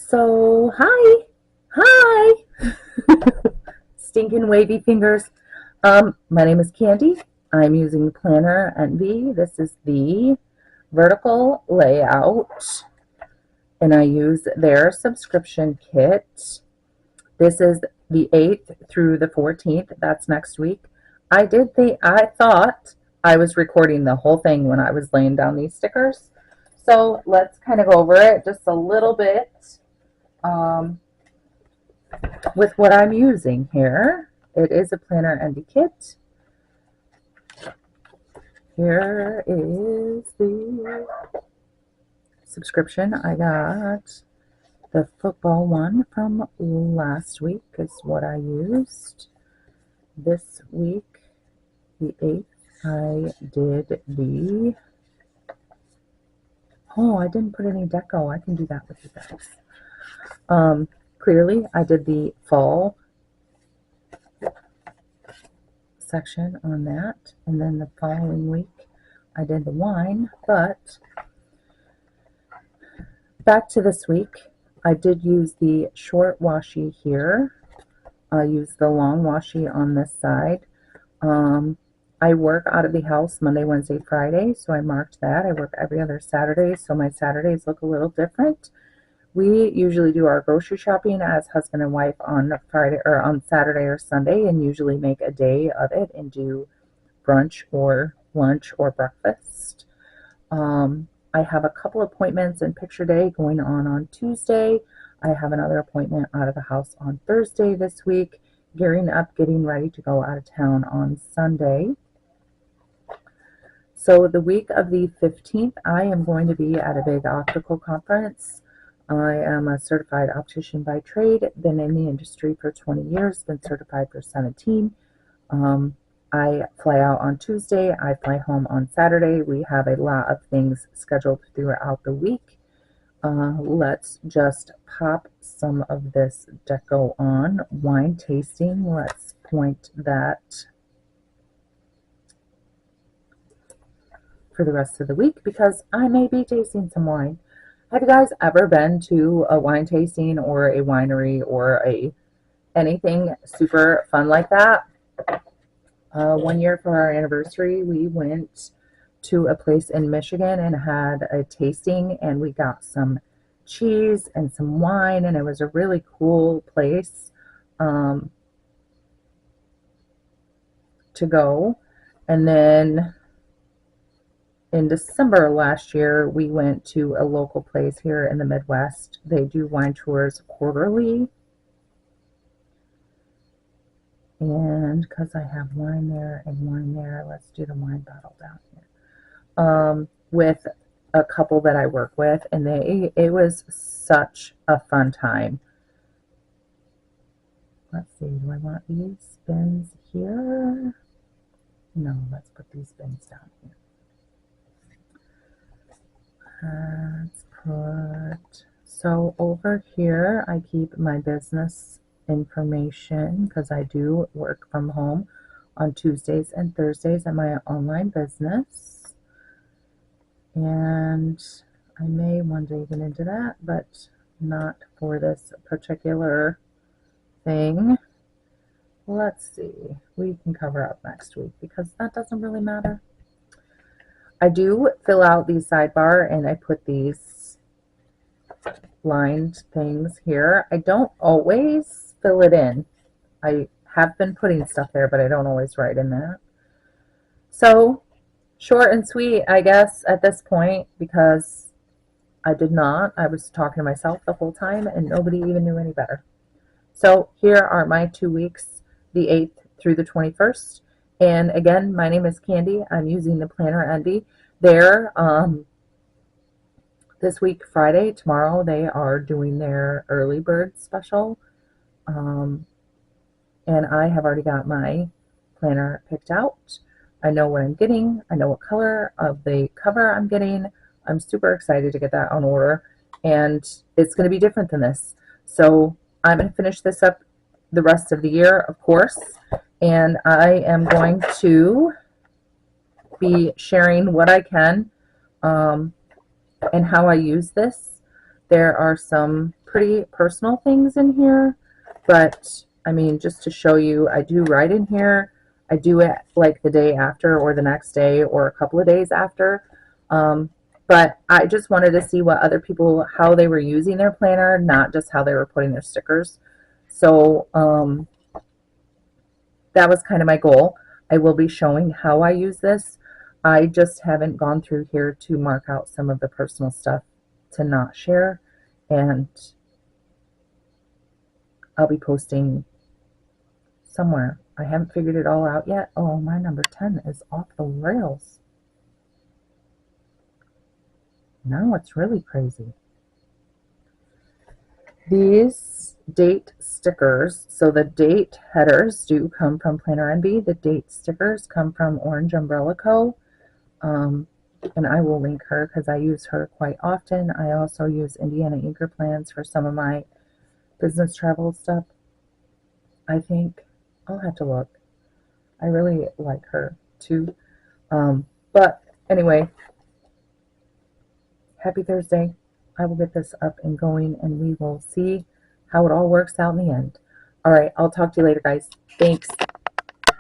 So, hi, stinking wavy fingers. My name is Candy. I'm using Planner Envy. This is the vertical layout, and I use their subscription kit. This is the 8th through the 14th. That's next week. I thought I was recording the whole thing when I was laying down these stickers. So let's kind of go over it just a little bit. Um, with what I'm using here. It is a Planner Envy kit. Here is the subscription. I got the football one from last week is what I used. This week, the 8th, I did the... Oh, I didn't put any deco. I can do that with you guys. Clearly, I did the fall section on that, and then the following week I did the wine. But back to this week, I did use the short washi here. I used the long washi on this side. I work out of the house Monday, Wednesday, Friday, so I marked that. I work every other Saturday, so my Saturdays look a little different. We usually do our grocery shopping as husband and wife on Friday or on Saturday or Sunday, and usually make a day of it and do brunch or lunch or breakfast. I have a couple appointments and picture day going on Tuesday. I have another appointment out of the house on Thursday this week, gearing up, getting ready to go out of town on Sunday. So the week of the 15th, I am going to be at a big optical conference. I am a certified optician by trade, been in the industry for 20 years, been certified for 17. I fly out on Tuesday, I fly home on Saturday. We have a lot of things scheduled throughout the week. Let's just pop some of this deco on. Wine tasting, let's point that for the rest of the week because I may be tasting some wine. Have you guys ever been to a wine tasting or a winery or anything super fun like that? One year for our anniversary, we went to a place in Michigan and had a tasting, and we got some cheese and some wine, and it was a really cool place to go. And then in December last year, we went to a local place here in the Midwest. They do wine tours quarterly. And because I have wine there and wine there, let's do the wine bottle down here. With a couple that I work with, and it was such a fun time. Let's see, do I want these bins here? No, let's put these bins down here. Let's put, so over here I keep my business information because I do work from home on Tuesdays and Thursdays at my online business, and I may one day get into that, but not for this particular thing. Let's see, we can cover up next week because that doesn't really matter. I do fill out the sidebar and I put these lined things here. I don't always fill it in. I have been putting stuff there, but I don't always write in that. So short and sweet, I guess, at this point, because I did not. I was talking to myself the whole time and nobody even knew any better. So here are my 2 weeks, the 8th through the 21st. And again, my name is Candy. I'm using the Planner Envy. There, this week, Friday, tomorrow, they are doing their early bird special. And I have already got my planner picked out. I know what I'm getting. I know what color of the cover I'm getting. I'm super excited to get that on order. And it's going to be different than this. So I'm going to finish this up the rest of the year, of course. And I am going to be sharing what I can and how I use this. There are some pretty personal things in here, but I mean, just to show you, I do write in here. I do it like the day after or the next day or a couple of days after. But I just wanted to see what other people, how they were using their planner, not just how they were putting their stickers. So that was kind of my goal. I will be showing how I use this. I just haven't gone through here to mark out some of the personal stuff to not share, and I'll be posting somewhere. I haven't figured it all out yet. Oh, my number 10 is off the rails. Now it's really crazy. These date stickers, so the date headers do come from Planner NB. The date stickers come from Orange Umbrella Co. And I will link her because I use her quite often. I also use Indiana Inker Plans for some of my business travel stuff. I think I'll have to look. I really like her too. But anyway, happy Thursday. I will get this up and going, and we will see how it all works out in the end. All right, I'll talk to you later, guys. Thanks.